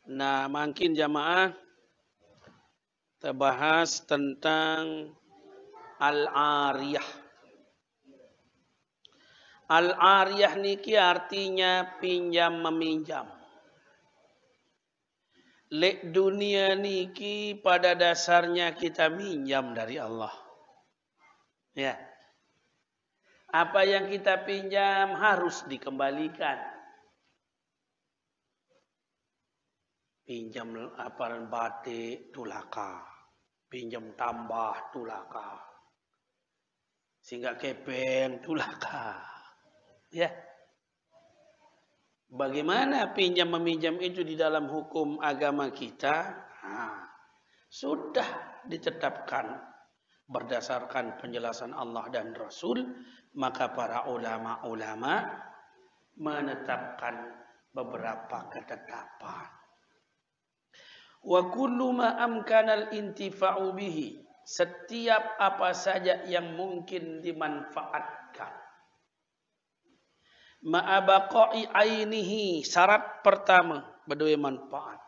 Nah, makin jamaah kita bahas tentang al-ariyah. Al-ariyah niki artinya pinjam meminjam. Lek dunia niki pada dasarnya kita minjam dari Allah. Ya. Apa yang kita pinjam harus dikembalikan. Pinjam aparan batik tulaka. Pinjam tambah tulaka. Sehingga kepeng tulaka. Ya. Bagaimana pinjam meminjam itu di dalam hukum agama kita? Nah, sudah ditetapkan berdasarkan penjelasan Allah dan Rasul, maka para ulama-ulama menetapkan beberapa ketetapan. Wa kullu ma amkanal intifa'u bihi, setiap apa saja yang mungkin dimanfaatkan. Ma'abaqa'i ainihi, syarat pertama berdua manfaat.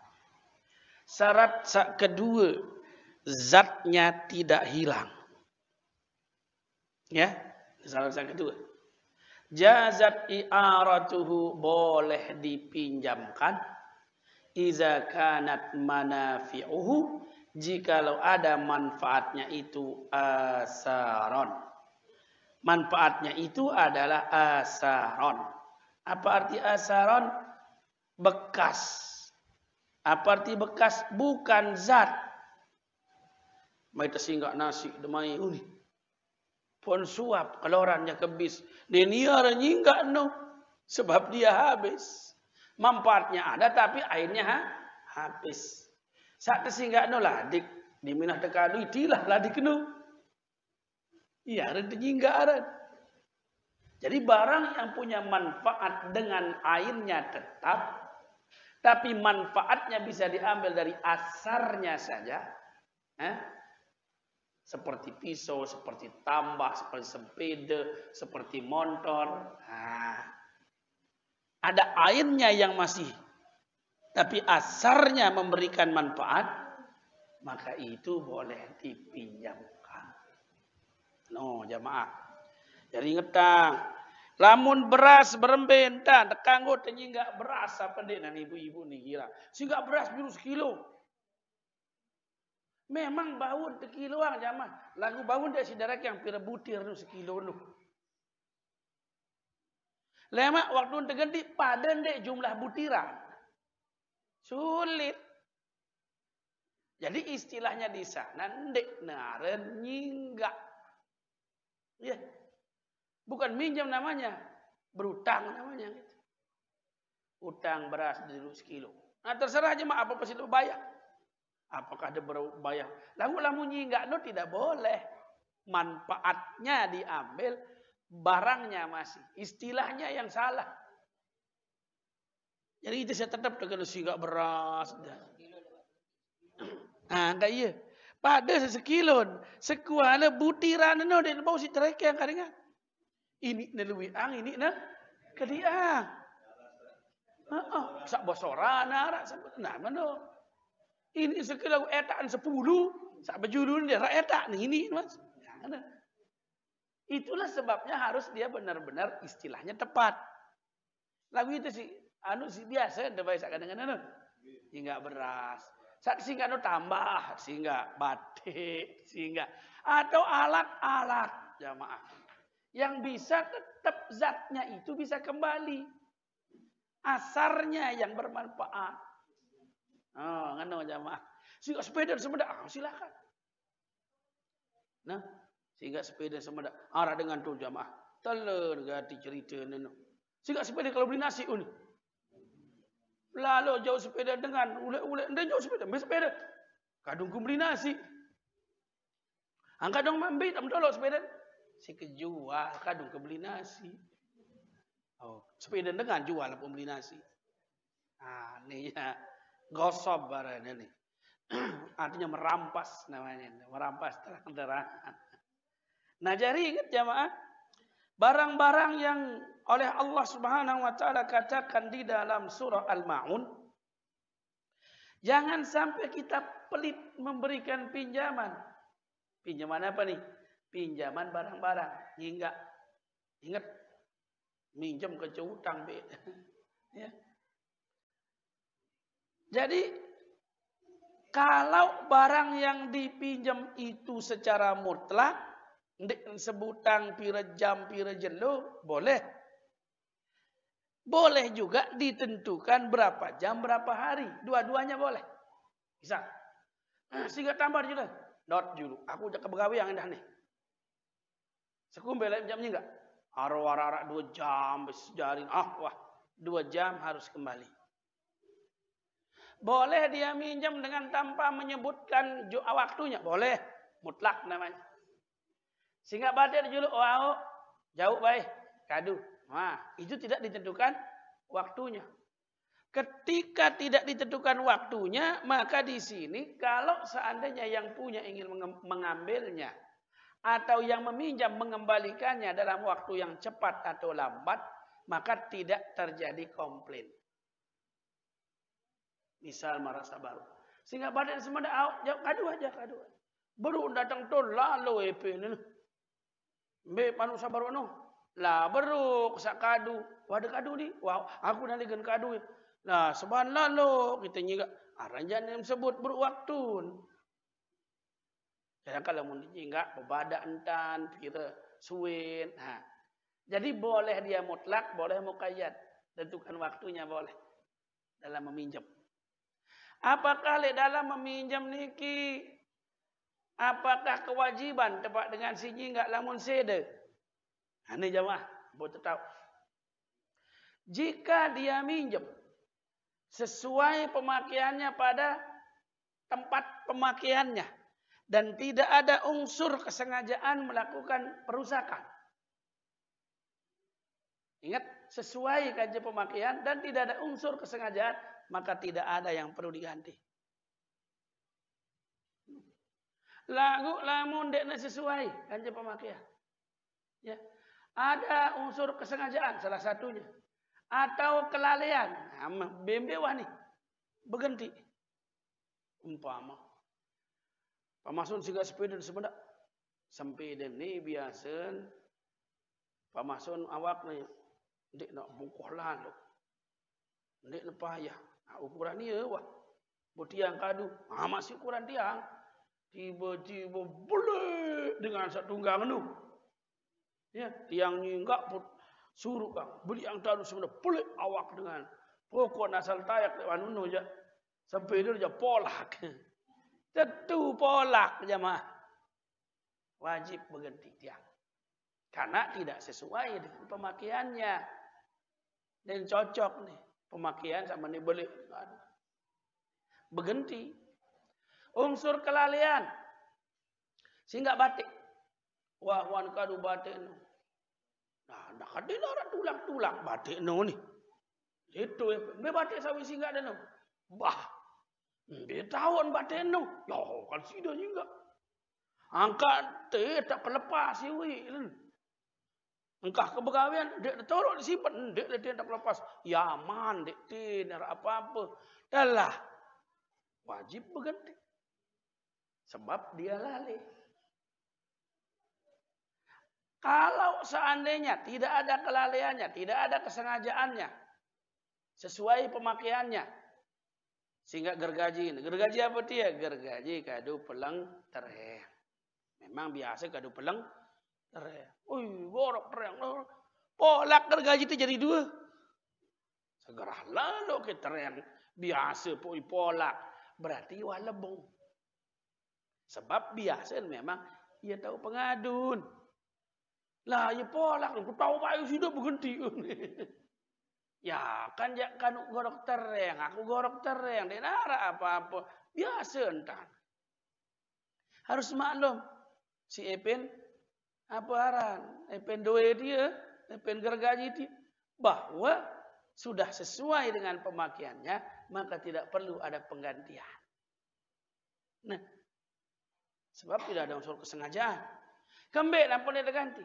Syarat kedua, zatnya tidak hilang. Ya, syarat yang kedua. Jazat i'aratuhu, boleh dipinjamkan. Iza kanat manafi'uhu, jikalau ada manfaatnya itu asaron. Manfaatnya itu adalah asaron. Apa arti asaron? Bekas. Apa arti bekas? Bukan zat. Mai tersinggak nasi demai uni. Pon suap kelorannya kebis. Dia niara nyinggak no. Sebab dia habis. Manfaatnya ada tapi airnya habis. Saat tersinggak no lah dik diminah tekadu itilah lah dikenu. Iya, ada nyinggaran. Jadi barang yang punya manfaat dengan airnya tetap, tapi manfaatnya bisa diambil dari asarnya saja. Seperti pisau, seperti tambah, seperti sepeda, seperti motor. Nah, ada airnya yang masih, tapi asarnya memberikan manfaat, maka itu boleh dipinjamkan. No, jamaah. Jadi ngetang. Lamun beras beremben tan tekanggo tenyinggak beras apa dek nan ibu-ibu nih kira. Singgak beras biru sekilo. Memang bawun tekiloang jamaah. Lagu bawun dek sidarak yang pira butir nu sekilo nu. Lemak waktu tegendi padan dek jumlah butiran. Sulit. Jadi istilahnya di sana ndek naren nyinggak. Ya, bukan minjam namanya, berutang namanya. Utang beras dulu sekilo. Nah terserah aja mak apa pasti bayar. Apakah ada bayar? Lamu nyinggak no tidak boleh. Manfaatnya diambil, barangnya masih. Istilahnya yang salah. Jadi itu saya tetap dengan singgak beras. Nah, enggak iya. Pada sesekilon, sekuala butiran no dan bau si tereke yang karingan. Ini nelui ang, ini na kediang. Sak bosorana, nah mano. Ini sekilau etaan 10, sak bejulun dia etak nih ini mas. Nah, itulah sebabnya harus dia benar-benar istilahnya tepat. Lagu itu sih, si biasa, ada baik kadang-kadang hingga beras. Saat sehingga tambah, sehingga batik, sehingga atau alat-alat jamaah yang bisa tetap zatnya itu bisa kembali, asarnya yang bermanfaat. Oh, ngano jamaah. Sehingga sepeda semeda, silakan. Nah, sehingga sepeda semeda arah dengan tuh jamaah. Telur ganti cerita neno. Sehingga sepeda kalau beli nasi uni. Lalu jauh sepeda dengan ule-ule, dan jauh sepeda, beli sepeda. Kadung beli nasi. Angkat dong mambi, tak mentolok sepeda. Si kejual, kadung beli nasi. Oh, sepeda dengan jual pembeli nasi. Ah, ini ya gosop barangnya nih. Artinya merampas namanya, merampas terang-terangan. Nah, jadi ingat jamaah, barang-barang yang oleh Allah Subhanahu wa taala katakan di dalam surah Al-Maun, Jangan sampai kita pelit memberikan pinjaman. Pinjaman apa nih? Pinjaman barang-barang. Ingat, minjem ke utang. Ya. Jadi, kalau barang yang dipinjam itu secara mutlak, sebutang pira jam pira jelo, boleh. Boleh juga ditentukan berapa jam, berapa hari. Dua-duanya boleh. Bisa. Sehingga tambah juga. Dot dulu. Aku udah kebegawe yang indah nih. Sekumbe lain jamnya enggak? Arak-arak 2 jam. Sejarin. Wah. 2 jam harus kembali. Boleh dia minjam dengan tanpa menyebutkan waktunya. Boleh. Mutlak namanya. Sehingga badan dulu. Jauh baik. Kadu. Nah, itu tidak ditentukan waktunya. Ketika tidak ditentukan waktunya, maka di sini kalau seandainya yang punya ingin mengambilnya atau yang meminjam mengembalikannya dalam waktu yang cepat atau lambat, maka tidak terjadi komplain. Misal merasa baru. Sehingga badan semua kadu aja. Baru datang tuh lalu ini. Be manusia baru no. Lah baru kesak kadu. Wah ada kadu ni. Wah aku nanti gen kadu. Nah seban lalu kita nyiga. Aranjan yang sebut berwaktu. Jadi kalau mau nyiga berbada entan. Kita suin. Nah, jadi boleh dia mutlak. Boleh muqayyad. Tentukan waktunya boleh. Dalam meminjam. Apakah dalam meminjam niki. Apakah kewajiban tepat dengan si nyiga lamun sede. Ini jamaah, boleh tahu. Jika dia minjem sesuai pemakaiannya pada tempat pemakaiannya dan tidak ada unsur kesengajaan melakukan perusakan. Ingat, sesuai kajian pemakaian dan tidak ada unsur kesengajaan, maka tidak ada yang perlu diganti. Lamun dekna sesuai kajian pemakaian. Ya. Ada unsur kesengajaan salah satunya. Atau kelalaian. Bembewah nih. Berganti. Umpama. Pamasun siga sepeda sebenarnya. Sepeda ni biasa. Pamasun awak ni. Dek nak bukuh lalu. Dek nak payah. Ukuran ni wah. Tiang kadu. Masih ukuran tiang. Tiba-tiba boleh dengan satu tunggang tu. Ya, tiang ni enggak pun suruh kang beli yang tahu sebenarnya pelik awak dengan pokok asal tayak lewat anu aja sampai itu aja polak. Tentu polak jemaah. Wajib berganti tiang. Karena tidak sesuai dengan pemakaiannya. Dan cocok nih pemakaian sama nih beli. Berganti. Unsur kelalaian. Sehingga batik. Wah, wan kadu batik no. Nah, nak ada orang tulang-tulang batik no ni. Itu me batik sawi singgah ada no. Bah. Dia tahun batik no. Ya, kan sida juga. Angkat teh tak kelepas siwi. Engkah kebegawian dia taruh disimpan, dia tak kelepas. Yaman, dia tidak apa-apa. Dahlah. Wajib berganti. Sebab dia lalai. Kalau seandainya tidak ada kelalaiannya, tidak ada kesengajaannya, sesuai pemakaiannya, sehingga gergaji. Gergaji apa dia? Gergaji kadu peleng tereng. Memang biasa kadu peleng tereng. Gorok tereng. Polak gergaji itu jadi 2. Segera lalu ke tereng. Biasa polak. Berarti walebong. Sebab biasa memang ia tahu pengadun. Lah, ya polak, aku tahu pak sudah berhenti. Ya, kan gorok tereng, aku gorok tereng, dia nara apa-apa, biasa entar. Harus maklum, si Epen apa aran, Epen doe dia, Epen gergaji dia, bahwa sudah sesuai dengan pemakaiannya, maka tidak perlu ada penggantian. Nah, sebab tidak ada unsur kesengajaan. Kembali nampun dia terganti.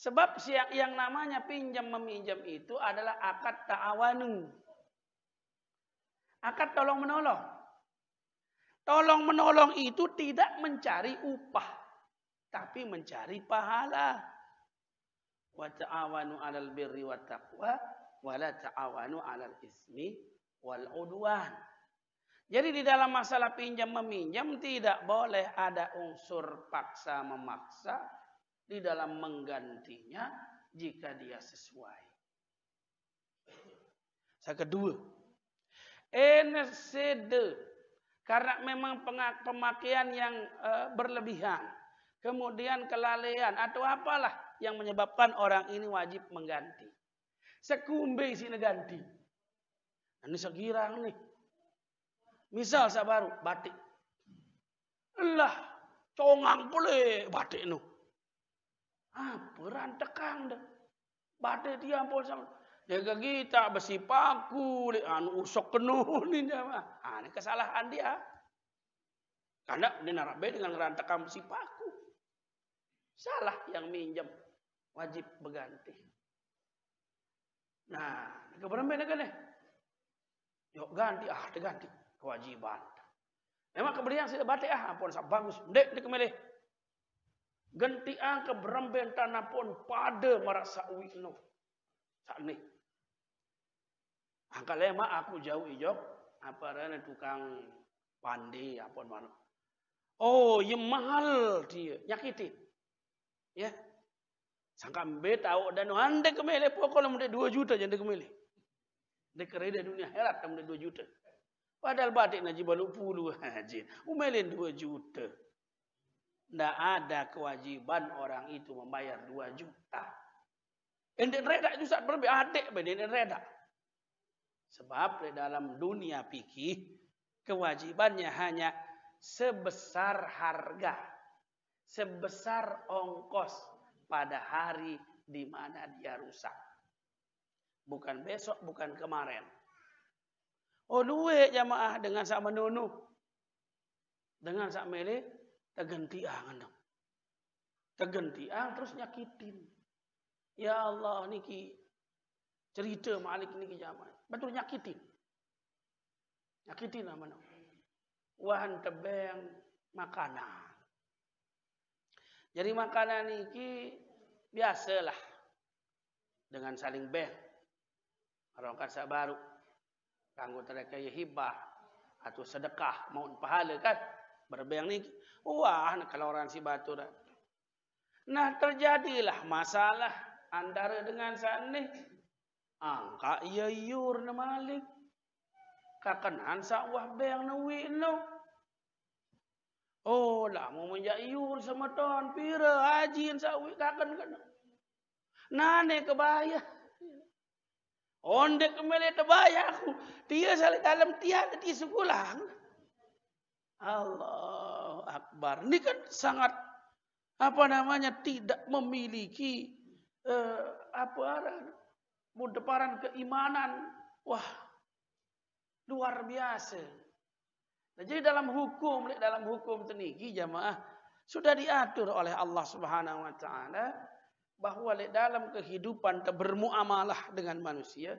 Sebab yang namanya pinjam meminjam itu adalah akad ta'awanu. Akad tolong menolong. Tolong menolong itu tidak mencari upah, tapi mencari pahala. Wa ta'awanu 'alal birri wat taqwa wa la ta'awanu 'alal ismi wal 'udwan. Jadi di dalam masalah pinjam meminjam tidak boleh ada unsur paksa memaksa di dalam menggantinya jika dia sesuai. Yang kedua, NCD, karena memang pemakaian yang berlebihan, kemudian kelalaian atau apalah yang menyebabkan orang ini wajib mengganti. Sekumbe isi ganti. Ini segirang nih. Misal sabaru batik. Lah, congang boleh batik nu. Berantekang dah. Batik dia pun sama. Jaga kita besi paku, anu usok penuh ni jamaah. Ini kesalahan dia. Karena dia narabe dengan ngerantekang besi paku. Salah yang minjem, wajib berganti. Nah, keberapa kan nih? Yuk ganti, ganti. Kewajiban. Memang keberdian sudah batik pun bagus. Dek kemilih. Ganti keberemben tanah pun pada merasa wino. Saat ni. Kalau emang aku jauh ijok, apa rana tukang pandi apa mana? Oh, yang mahal dia, nyakitin. Ya. Sangka mbe tahu dan ande kemilih pokoknya mende 2 juta jadi kemilih. Dek kereda dunia herat mende 2 juta. Padahal batik naji baluk puluh haji. Umelin 2 juta. Tidak ada kewajiban orang itu membayar 2 juta. Enden reda juga berbeda adik beden reda. Sebab di dalam dunia fikih kewajibannya hanya sebesar harga, sebesar ongkos pada hari di mana dia rusak. Bukan besok, bukan kemarin. Oh duit jamaah dengan sak menunu. Dengan sak mele tergentian. Tergentian terus nyakitin. Ya Allah niki cerita malik niki jamaah. Betul nyakitin. Nyakitin mana? Wahan tebeng makanan. Jadi makanan niki biasalah dengan saling beng. Orang kasa baru. Kanggo tereka hibah atau sedekah mau pahala kan berbeng ni wah kalau orang si batu dah. Nah terjadilah masalah antara dengan sana angka ia yur na malik kakanan sawah beng na wi no. Oh lah mau menjak yur sama ton pira hajin sawi kakan kan. Nane kebayah. Ondek kembali terbayar aku. Dia saling dalam tiada di sekolah. Allah Akbar. Ini kan sangat tidak memiliki mudeparan keimanan. Wah, luar biasa. Nah, jadi dalam hukum teniki jamaah sudah diatur oleh Allah Subhanahu wa taala bahwa dalam kehidupan bermuamalah dengan manusia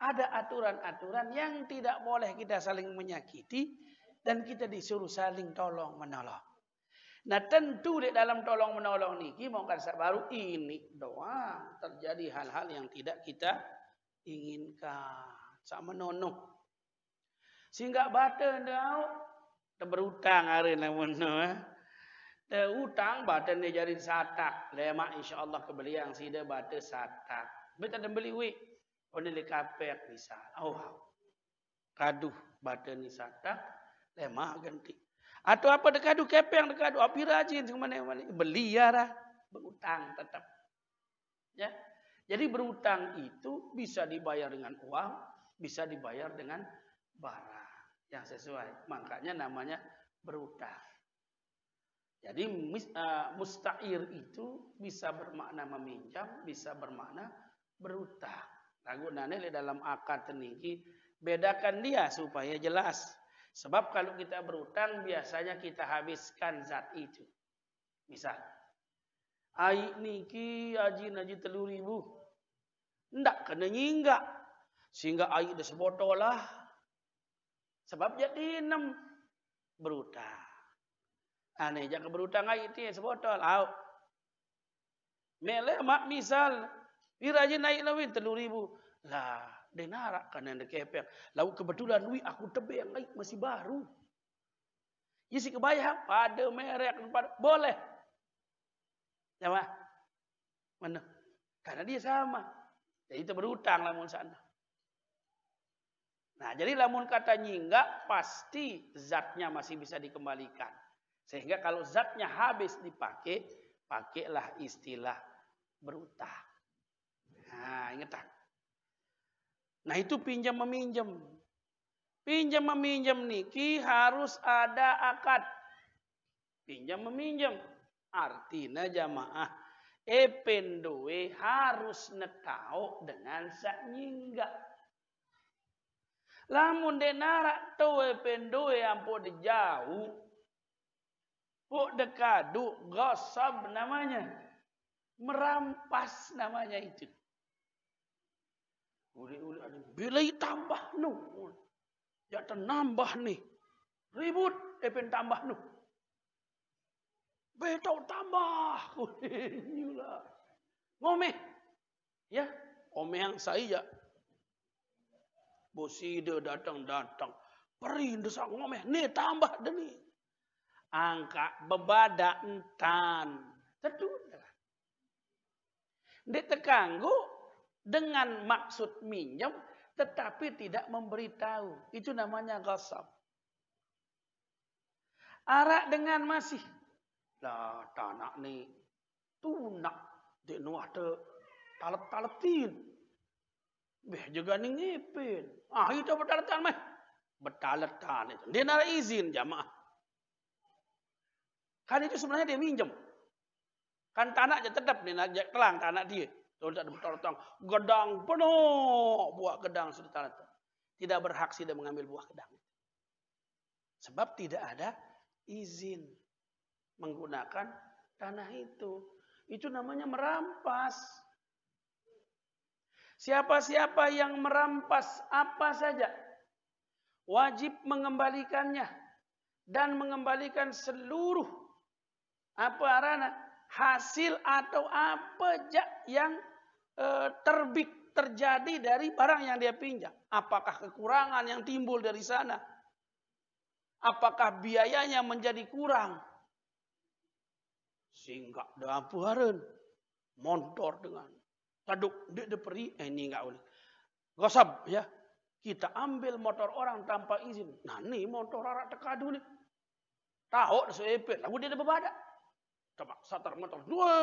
ada aturan-aturan yang tidak boleh kita saling menyakiti dan kita disuruh saling tolong menolong. Nah tentu di dalam tolong menolong niki mau kan baru ini doang terjadi hal-hal yang tidak kita inginkan sama nono. Sehingga bata ndau berutang hari namono utang badan dia jadi satak. Lemak insyaAllah kebeliang sida bata satak. Betul dan beli wik. Oni le kapek misal. Oh. Kaduh badan ni satak. Lemak ganti. Atau apa dekadu kepeng dekadu. Api rajin. Mana-mana. Beli ya lah. Berutang tetap. Ya. Jadi berutang itu bisa dibayar dengan uang. Bisa dibayar dengan barang. Yang sesuai. Makanya namanya berutang. Jadi musta'ir itu bisa bermakna meminjam, bisa bermakna berutang. Ragu nane dalam akad teniki bedakan dia supaya jelas. Sebab kalau kita berutang biasanya kita habiskan zat itu. Misal, ai niki haji 3.000. Ndak kena nyinggak. Sehingga ai dah sebotol lah. Sebab jadi 6. berutang. Aneh jak berutang ai itu sebotol. Au. Mele mak misal piraje naik lawin 3.000. Lah, denara kan yang kepeng. Lalu kebetulan duit aku tebeng naik masih baru. Isi kebayang pada merek pada boleh. Sama. Mana? Karena dia sama. Jadi itu berutang lamun sana. Nah, jadi lamun kata nyingga pasti zatnya masih bisa dikembalikan. Sehingga kalau zatnya habis dipakai, pakailah istilah berutang. Nah, ingat tak? Nah, itu pinjam meminjam. Pinjam meminjam niki harus ada akad. Pinjam meminjam. Artinya jamaah ependoe harus netau dengan saknyingga. Lamun denara tau ependoe ampo de jauh. Po dekadu gosab namanya. Merampas namanya itu. Uli-uli ada bilai tambah nu. Ya nambah nih. Ribut epen tambah nu. Betau tambah. Ngomeh. Ya, omeh yang saya. Boside datang-datang. Perih desak ngomeh. Nih tambah deni. Angka bebada entan. Teduh. Dia terganggu dengan maksud minjem. Tetapi tidak memberitahu. Itu namanya ghasab. Arak dengan masih. Lah tanah ni tunak dek nuah te talet-taletin. Beh juga ni ngipin. Ah itu bertaletan mah. Bertaletan itu. Dia nara izin jamaah. Kan itu sebenarnya dia minjem. Kan tanah aja tetap dia nak kelang tanah dia. Kalau tak ada bertaletan. Gedang penuh. Buah gedang sudah taletan. Tidak berhak sih dia mengambil buah gedang. Sebab tidak ada izin menggunakan tanah itu. Itu namanya merampas. Siapa-siapa yang merampas apa saja wajib mengembalikannya dan mengembalikan seluruh hasil atau apa yang terjadi dari barang yang dia pinjam. Apakah kekurangan yang timbul dari sana? Apakah biayanya menjadi kurang? Sehingga dapuareun motor dengan taduk de peri ini enggak boleh. Gosab ya. Kita ambil motor orang tanpa izin. Nah, nih motor arak tekadu nih. Tahu seepet, lalu dia ada bebada. Coba satar motor dua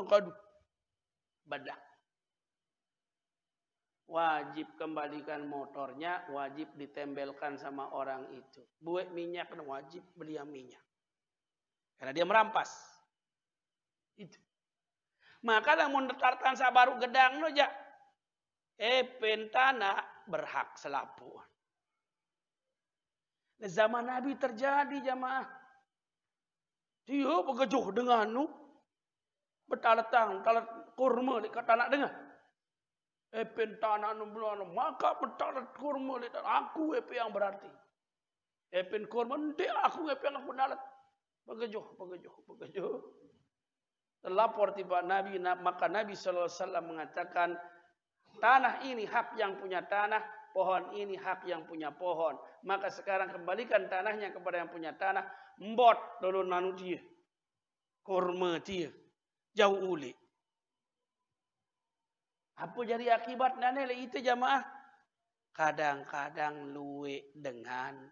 kadu. Badak. Wajib kembalikan motornya, wajib ditembelkan sama orang itu. Buat minyak wajib beli minyak. Karena dia merampas. Itu. Maka lamun tartan sabaru gedang no ja. Pentana berhak selapu. Zaman Nabi terjadi jamaah. Dia begejuh dengan nu. Betaletang, talet kurma di katanak dengar. Pentana nu belum maka betalet kurma di aku yang berarti. Pen kurma nanti aku yang aku dalet. Begejuh. Terlapor tiba Nabi, maka Nabi SAW mengatakan, tanah ini hak yang punya tanah, pohon ini hak yang punya pohon. Maka sekarang kembalikan tanahnya kepada yang punya tanah. Mbot dulu nanu dia. Kurma dia. Jauh uli. Apa jadi akibat nane itu jamaah? Kadang-kadang luwe dengan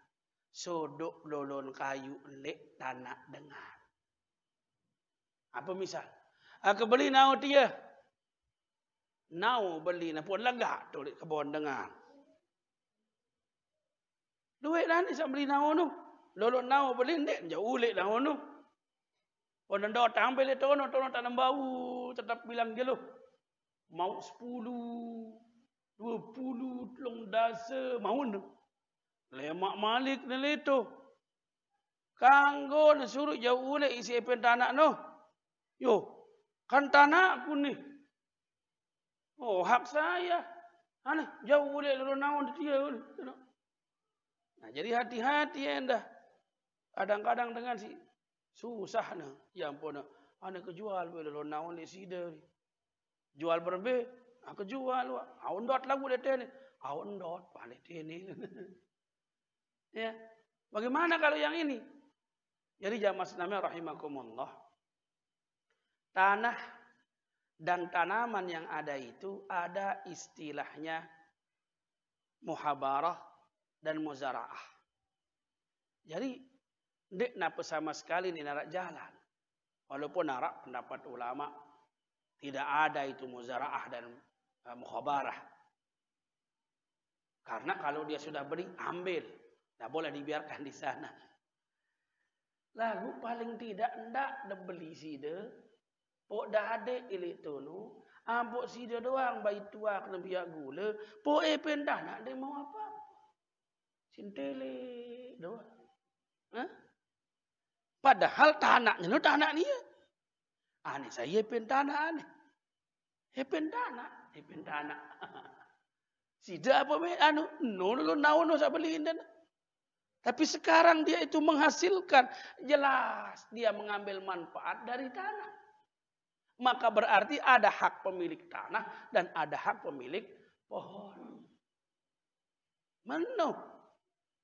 sodok lolon kayu lek tanah dengan. Apa misal? Aku beli nau dia. Nau beli na pun lega tu di kebon dengar. Duit dah ni beli nau nu. Lolo nau beli ndek jauh ulik nau nu. Orang datang beli tono tak bau tetap bilang dia lu. Mau 10, 20 telung dasa mau nu. Lemak malik ni leto. Kanggo suruh jauh ulik isi epen tanah nu. Yo, kan tanah aku nih. Oh, hak saya. Aneh, jauh boleh lalu naon dia. Nah, jadi hati-hati anda. Kadang-kadang dengan si susah nah. Ya ampun, ana kejual boleh lo naon di sida. Jual berbe, aku jual wa. Aundot lagu dete ni. Aundot balik ini. Ya. Bagaimana kalau yang ini? Jadi jamaah sekalian rahimakumullah. Tanah dan tanaman yang ada itu ada istilahnya muhabarah dan muzaraah. Jadi ndek napa sama sekali ni narak jalan. Walaupun narak pendapat ulama tidak ada itu muzaraah dan muhabarah. Karena kalau dia sudah beri ambil, tidak boleh dibiarkan di sana. Lagu paling tidak ndak dibeli sida, pok dah ada ilik tunu, ambok sida doang bayi tua kena biak gula, pok pendah nak dia mau apa? Sintele doang. Hah? Padahal tanahnya no tanah dia. Ani saya pen tanah ani. Pen tanah. Sida apa me anu no naon sa beliin dan. Tapi sekarang dia itu menghasilkan, jelas dia mengambil manfaat dari tanah. Maka berarti ada hak pemilik tanah dan ada hak pemilik pohon. Mano?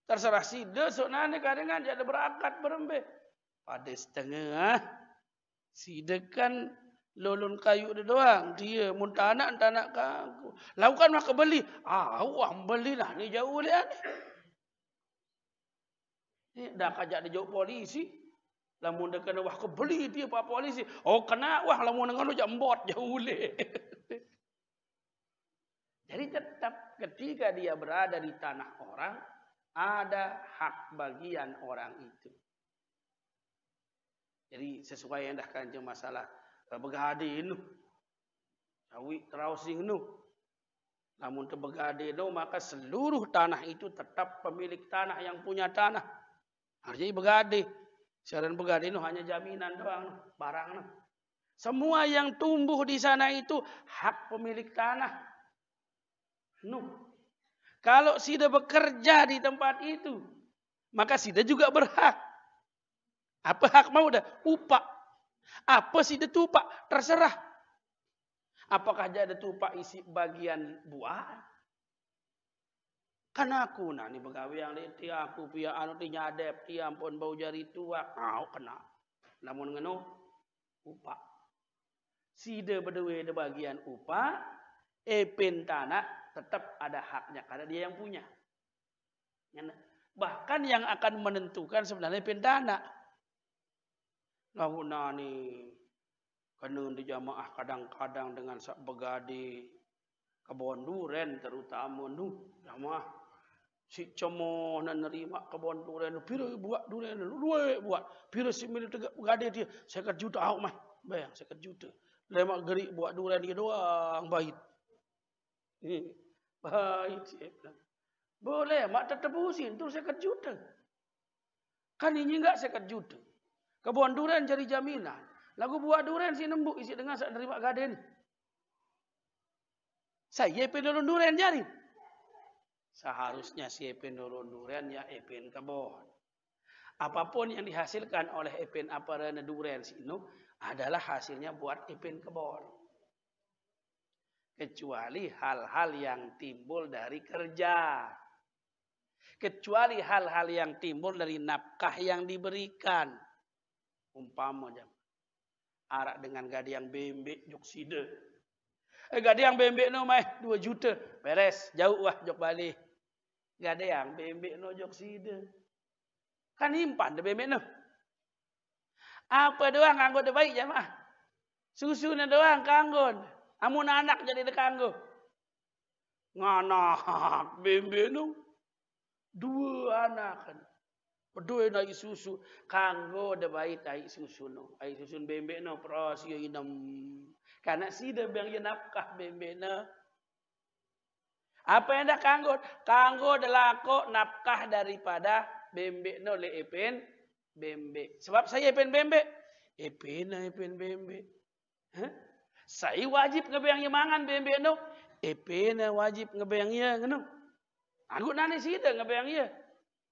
Terserah sida sonane kadang jadi berakat berembe. Pada setengah sida kan lolon kayu doang. Dia mun tanah kaku. Lakukan maka beli. Wah beli lah ni jauh le ani. Dah kajak dia jauh polisi. Lamun dia kena wah kebeli dia pak polisi. Oh kena wah lamun ngono jak embot jauh le. Jadi tetap ketika dia berada di tanah orang ada hak bagian orang itu. Jadi sesuai yang dah kanjeng masalah begade nu. Sawi trausing nu. Lamun tebegade nu maka seluruh tanah itu tetap pemilik tanah yang punya tanah. Artinya begade. Syarat begade itu hanya jaminan doang, barang. Semua yang tumbuh di sana itu hak pemilik tanah. Kalau sida bekerja di tempat itu, maka sida juga berhak. Apa hak mau dah? Upah. Apa sida tupak? Terserah. Apakah jadi tupak isi bagian buah? Kan aku nah ni begawe yang leti aku pia anu ti nyadep ti ampun bau jari tua. Kena. Namun ngeno upah. Sida berdewe de bagian upah, pen tanah tetap ada haknya karena dia yang punya. Bahkan yang akan menentukan sebenarnya pen tanah. Lahuna ni kena di jamaah kadang-kadang dengan sak begade kebon duren terutama jamaah si cemoh nak nerima kebon duren pira buat duren dua buat pira si milik tegak begade dia 50 juta mah bayang 50 juta lemak gerik buat duren dia doang baik baik boleh mak tertebusin tu 50 juta kan ini enggak 50 juta kebon duren jadi jaminan lagu buat duren si nembuk isi dengan sak nerima gaden saya penurun duren jari seharusnya si epen nurun duren ya epen kebon. Apapun yang dihasilkan oleh epen aparana duren sinu adalah hasilnya buat epen kebon. Kecuali hal-hal yang timbul dari kerja. Kecuali hal-hal yang timbul dari nafkah yang diberikan. Umpama jam. Arak dengan gade yang bembek jok sida. Gade yang bembek no mah 2 juta. Beres, jauh wah jok balik. Gade yang bembek no jok sida. Kan impan de bembek no. Apa doang kanggo de baik jamaah. Susuna doang kanggo. Amun anak jadi de kanggo. Nganak bembek no. 2 anak kan. Pedoi naik susu kanggo de baik tai susu no. Ai susun bembek no pros yo inem. Karena sida bang ye nafkah bembek no. Apa yang dah kanggo? Kanggo delako nafkah daripada bembek no le epen bembek. Sebab saya epen bembek. Epen bembek. Hah? Saya wajib ngebayang ye mangan bembek no. Epen wajib ngebayang ye ngono. Aku nani sida ngebayang ye.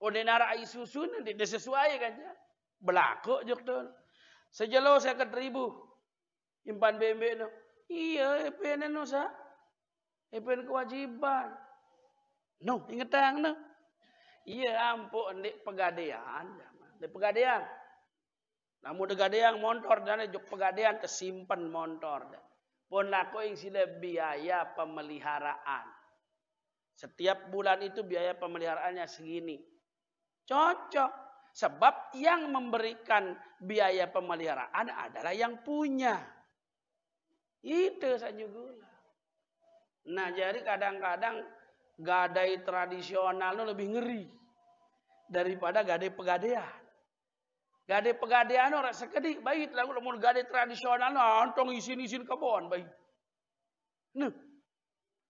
Ode nara ai susun nanti sesuai kan ya. Belako jok tuh. Sejelo 50.000 impan bembe no. Iya, EPN no sa. EPN kewajiban. No, ingetang no. Iya, ampun ndek pegadean. Ndek pegadean. Namun degadean motor dan jok pegadean tersimpan motor. Pun lako yang sila biaya pemeliharaan. Setiap bulan itu biaya pemeliharaannya segini. Cocok. Sebab yang memberikan biaya pemeliharaan adalah yang punya. Itu saja gula. Nah jadi kadang-kadang gadai tradisional itu lebih ngeri. Daripada gadai pegadean. Gadai pegadean orang sekedik baik. Lalu mau gadai tradisional antong isin-isin kebon baik.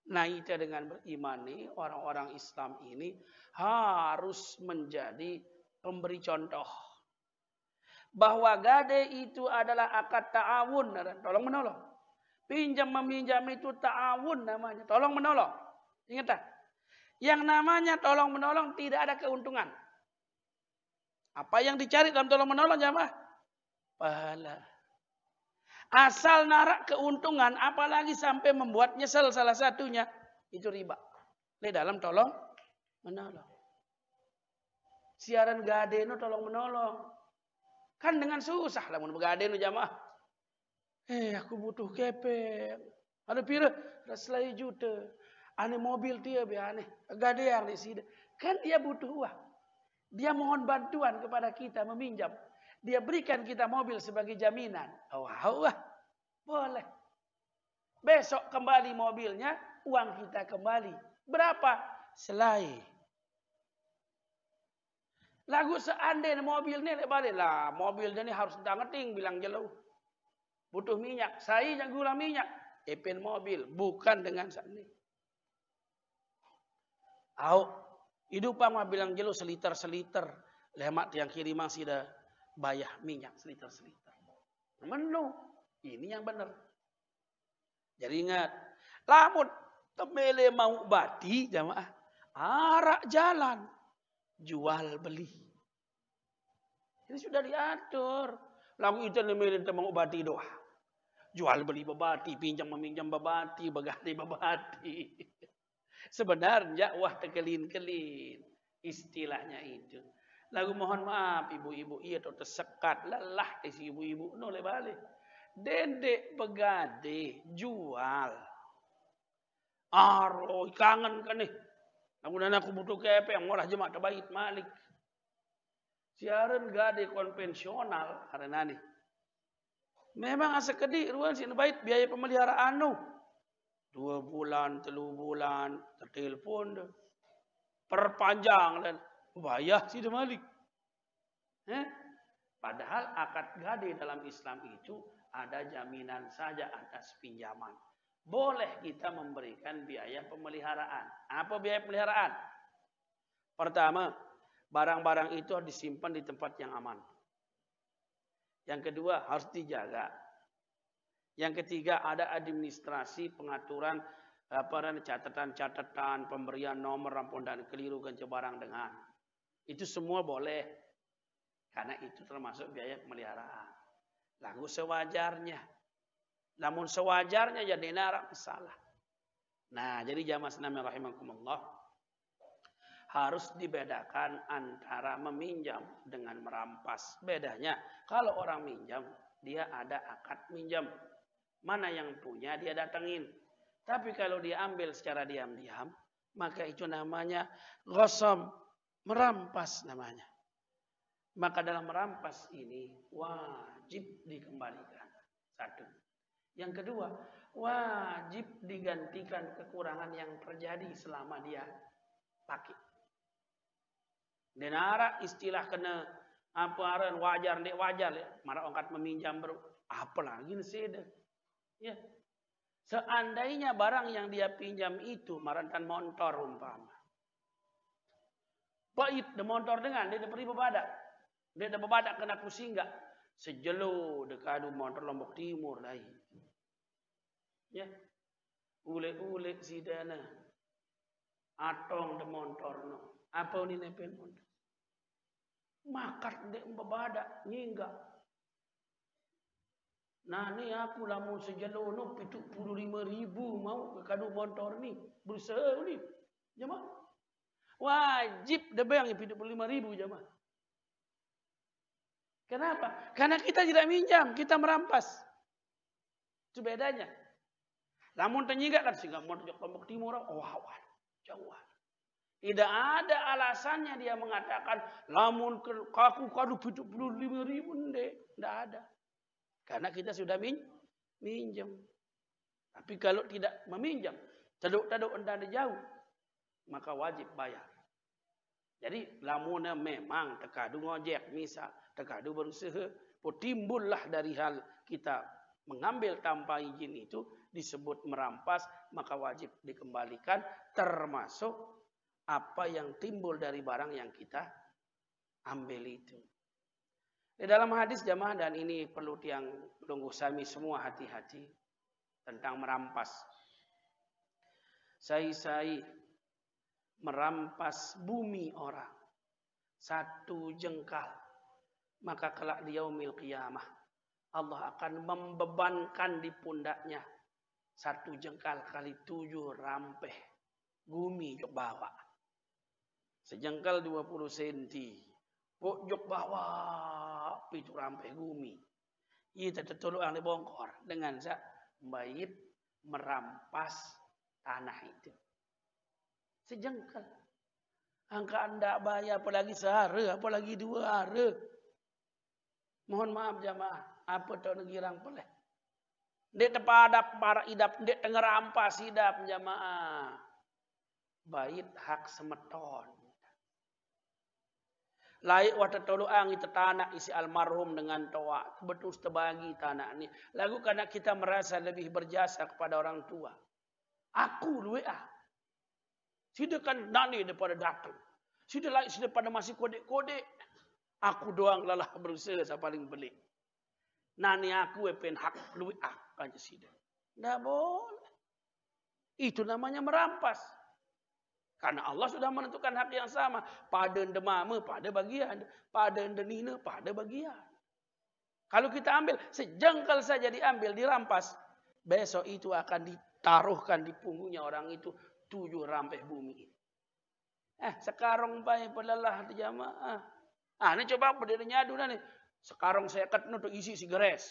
Nah itu dengan berimani orang-orang Islam ini harus menjadi pemberi contoh. Bahwa gadai itu adalah akad ta'awun. Tolong menolong. Pinjam meminjam itu ta'awun namanya. Tolong menolong. Ingat tak? Yang namanya tolong menolong tidak ada keuntungan. Apa yang dicari dalam tolong menolong jamaah? Pahala. Asal narak keuntungan, apalagi sampai membuat nyesel salah satunya, itu riba. Di dalam tolong menolong. Siaran gade no tolong menolong. Kan dengan susah lah mun gade no jamaah. Aku butuh kepeng. Ada pira? Raslai juta. Ane mobil dia be aneh. Gade yang di sini. Kan dia butuh uang. Dia mohon bantuan kepada kita meminjam. Dia berikan kita mobil sebagai jaminan. Wah, boleh. Besok kembali mobilnya, uang kita kembali. Berapa? Selai. Lagu seandainya mobilnya balik lah. Mobilnya ini harus ngeting bilang jauh. Butuh minyak. Saya yang gula minyak. Epen mobil. Bukan dengan sani. Hidup mah bilang jauh seliter-seliter. Lemak yang kiri masih dah bayar minyak seliter-seliter. Menu. Ini yang benar. Jadi ingat. Lamun temele mau bati jamaah. Arak jalan. Jual beli. Ini sudah diatur. Lamun itu temele mau bati doa. Jual beli babati. Pinjam meminjam babati. Begadai babati. Sebenarnya wah tekelin-kelin. Istilahnya itu. Lagu mohon maaf ibu-ibu. Iya tersekat. Lelah isi ibu-ibu. Noleh balik. Dedek begade jual. Kangen kan nih. Namun aku butuh kepeng malah jemaah terbaik malik. Siaran gade konvensional karena nih. Memang asa kedik ruan sini baik biaya pemeliharaan no. 2 bulan, 3 bulan tertelepon dah. Perpanjang dan bayar sih malik. Padahal akad gade dalam Islam itu ada jaminan saja atas pinjaman. Boleh kita memberikan biaya pemeliharaan. Apa biaya pemeliharaan? Pertama, barang-barang itu harus disimpan di tempat yang aman. Yang kedua, harus dijaga. Yang ketiga, ada administrasi pengaturan catatan-catatan, pemberian nomor rampung dan keliru ganti barang dengan. Itu semua boleh. Karena itu termasuk biaya pemeliharaan. Lalu sewajarnya. Namun sewajarnya jadi narak salah. Nah, jadi jamaah sekalian rahimakumullah harus dibedakan antara meminjam dengan merampas. Bedanya, kalau orang minjam, dia ada akad minjam. Mana yang punya dia datangin. Tapi kalau dia ambil secara diam-diam, maka itu namanya ghasab, merampas namanya. Maka dalam merampas ini wajib dikembalikan. Satu. Yang kedua, wajib digantikan kekurangan yang terjadi selama dia pakai. Denara istilah kena amparan wajar dek wajar ya. Marah angkat meminjam baru apalagi sih ya. Seandainya barang yang dia pinjam itu marantan motor umpama. Bait de motor dengan dia beri bebadak. Dia ada bebadak kena pusing enggak? Sejelo dekadu motor Lombok Timur lain. Ya. Ule-ule si dana. Atong de motor no. Apa ni nepen motor? Makat dek membadak nyingga. Nah ni aku lamun sejelono 75.000 mau ke kadu motor ni. Berusaha ni. Jemaah. Wajib debang 75.000 jemaah. Kenapa? Karena kita tidak minjam, kita merampas. Itu bedanya. Lamun tenyingga kan sehingga mau Lombok Timur, wawan, jauhan. Tidak ada alasannya dia mengatakan lamun aku kadu 75.000 ndek, tidak ada. Karena kita sudah minjam. Tapi kalau tidak meminjam, taduk-taduk anda jauh, maka wajib bayar. Jadi lamun memang tekadu ngojek misal, tekadu berusaha, timbullah dari hal kita mengambil tanpa izin itu disebut merampas, maka wajib dikembalikan termasuk apa yang timbul dari barang yang kita ambil itu. Di dalam hadis jamaah, dan ini perlu yang tunggu sami semua hati-hati tentang merampas. Sai merampas bumi orang satu jengkal, maka kelak di yaumil qiyamah Allah akan membebankan di pundaknya satu jengkal kali 7 rampeh bumi jok bawa. Sejengkal 20 cm. Jok bawa itu rampeh bumi. Ia tertolong yang dibongkor dengan bait merampas tanah itu. Sejengkal. Angka anda bayar apalagi sehara, apalagi 2 hari. Mohon maaf jamaah, apa tahu negirang peleh. Dek tepadap para idap, dek tengerampas idap jamaah. Bait hak semeton. Laik wata toluang itu tanah isi almarhum dengan toa. Betul terbagi tanah ini. Lagu karena kita merasa lebih berjasa kepada orang tua. Aku luwe Sudah kan nani daripada datang. Sudah lain sudah pada masih kode-kode. Aku doang lelah berusaha saya paling beli. Nani aku pen hak luwe kan sudah. Tidak boleh. Itu namanya merampas. Karena Allah sudah menentukan hak yang sama. Pada demame pada bagian. Pada denina pada bagian. Kalau kita ambil sejengkal saja diambil dirampas. Besok itu akan ditaruhkan di punggungnya orang itu 7 rampeh bumi. Sekarang baik pelelah di jamaah. Ini coba berdiri nyadu nih. Sekarang saya ket untuk isi sigares.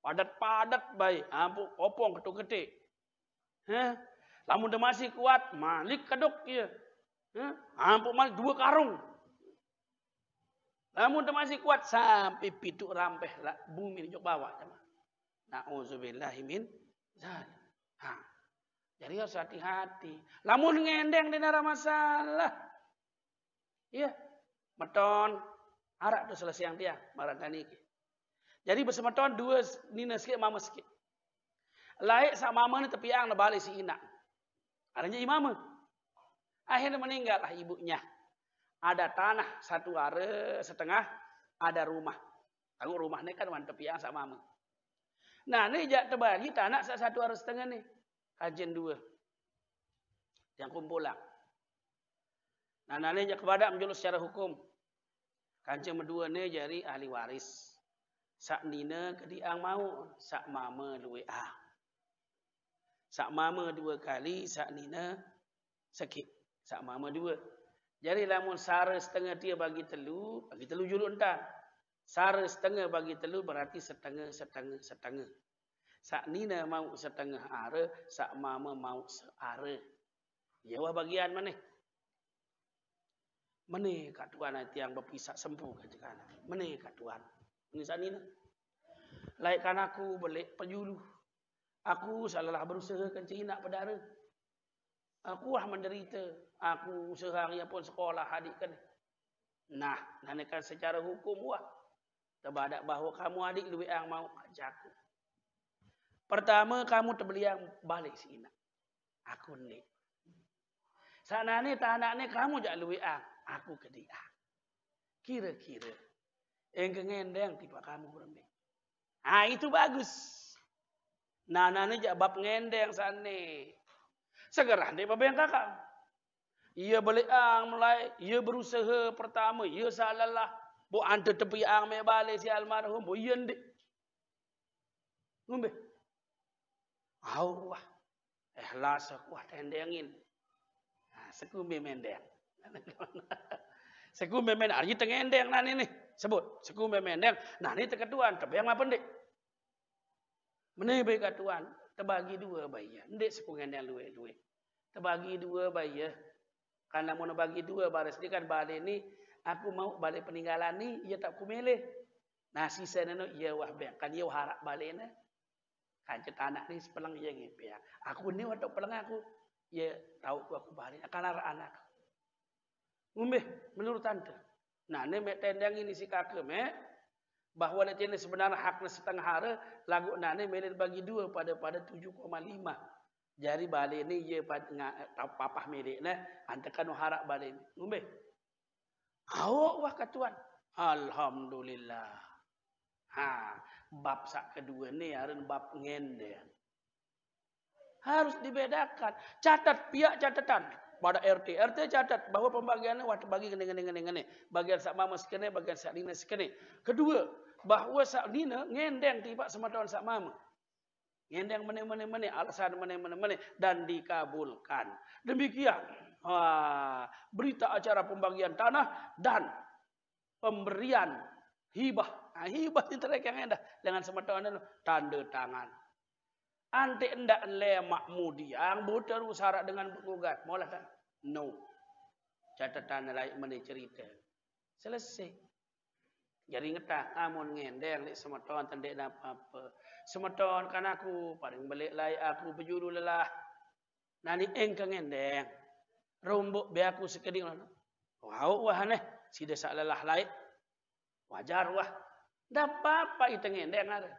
Padat-padat baik. Ampun opong ketuk-ketik. Lamun dia masih kuat, malik kedok ya. Ampun malik 2 karung. Lamun dia masih kuat sampai 7 rampeh lah bumi di jok bawah. Na'udzubillahi min zalim. Jadi harus hati-hati. Lamun ngendeng di nara masalah. Iya. Meton. Arak tu selesai yang dia. Barangkali. Jadi bersemeton 2 nina sikit, mama sikit. Laik sama mama ni tepi ang na balik si ina. Adanya imam. Akhirnya meninggallah ibunya. Ada tanah 1 are setengah, ada rumah. Aku rumah ni kan wan tepi ang sama mama. Nah, ni jak terbagi tanah 1 are setengah ni. Kajian 2. Yang kumpulan. Nah, ni jak kepada menjulus secara hukum. Kajian kedua ni jadi ahli waris. Sak nina kediang mau, sak mama luwe ang. Sak mama 2 kali, sak nina sikit. Sak mama 2. Jadi lamun sara setengah dia bagi telu juluk entar. Sara setengah bagi telu berarti setengah. Sak nina mau setengah are, sak mama mau seare. Jawa bagian mana? Mana kat tuan nanti yang berpisah sempuh kajikan. Mana kat tuan? Ini sak nina. Laikkan aku belik penjulu. Aku salah berusaha kencing nak pedara. Aku lah menderita. Aku usaha yang pun sekolah adik kan. Nah, kan secara hukum wah. Terbadak bahawa kamu adik lebih yang mau kajaku. Pertama kamu terbeli yang balik si ina. Aku ni. Sana ni tanah ni kamu jak lebih ang. Aku ke dia. Kira-kira. Yang kengendeng tiba kamu berembik. Itu bagus. Nah, ni jak bab ngendeng sana. Segera dia babeng kakak. Ia balik mulai, ia berusaha pertama, ia salah. Bu anda tepi me balik si almarhum, bu ia ndik. Ngombe. Wah. Ikhlas aku tendengin. Sekumbe mendeng. Sekumbe mendeng. Arji tengendeng nani nih. Sebut. Sekumbe mendeng. Nah ini teketuan. Tapi yang apa ndik? Meneh baik katuan, terbagi dua bayi. Ndek sekungendang duit. Terbagi dua bayi. Karena mau bagi dua baris dia kan balik ni, aku mau balik peninggalan ni, ia tak ku milih. Nah sisa neno ia wah bek kan ia harap balik ni. Kan cerita anak ni sepelang ia ngipi. Aku ni waktu pelang aku, ia tahu aku balik akan arah anak. Umbeh menurut tante. Nah ni mek tendang ini si kakek mek. Bahawa nanti sebenarnya haknya setengah hara, lagu nane milih bagi dua pada 7,5. Jadi balik ni ye papah milik nah, antakan harap balik. Ngombe. Awak wah katuan. Alhamdulillah. Bab sak kedua ni aran bab ngendeng. Harus dibedakan. Catat pihak catatan. Pada RT catat bahawa pembagiannya waktu bagi gini. Bagian sak mama sekene, bagian sak lina sekene. Kedua, bahawa sak lina ngendeng tiba sama tahun sak mama. Ngendeng mana, alasan mana, dan dikabulkan. Demikian berita acara pembagian tanah dan pemberian hibah. Hibah itu yang indah dengan sama tahun tanda tangan. Ante ndak lemak mudiang buter syarat dengan gugat. Maulah kan? No. Catatan lain mana cerita. Selesai. Jadi ngetah amun ngendeng lek semeton tandek apa-apa. Semeton kan aku paling balik lai aku berjuru lelah. Nani eng ke ngendeng. Rombok be aku sekeding lah. Wah aneh. Si desa lelah lai. Wajar wah. Dah apa itu ngendeng ada.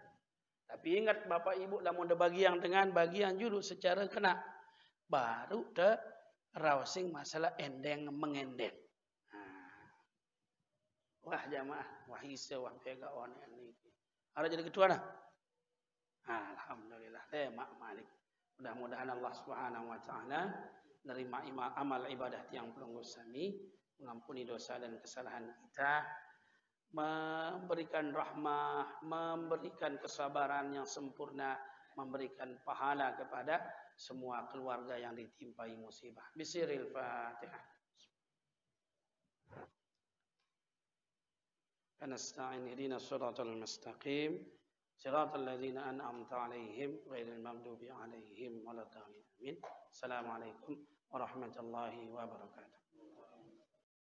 Tapi ingat bapak ibu dah mau bagian dengan bagian julu secara kena. Baru dah rawsing masalah endeng mengendeng. Wah jamaah, wah isa, wah pega on ini. Ada jadi ketua nah. Alhamdulillah. Mak malik. Mudah-mudahan Allah Subhanahu wa taala nerima amal ibadah yang pelunggu sami, mengampuni dosa dan kesalahan kita, memberikan rahmah, memberikan kesabaran yang sempurna, memberikan pahala kepada semua keluarga yang ditimpai musibah. Bismillahil Fatihah. Nasta'in ihdina shiratal mustaqim shiratal ladzina an'amta 'alaihim ghairil maghdubi 'alaihim waladdallin. Amin. Assalamualaikum warahmatullahi wabarakatuh.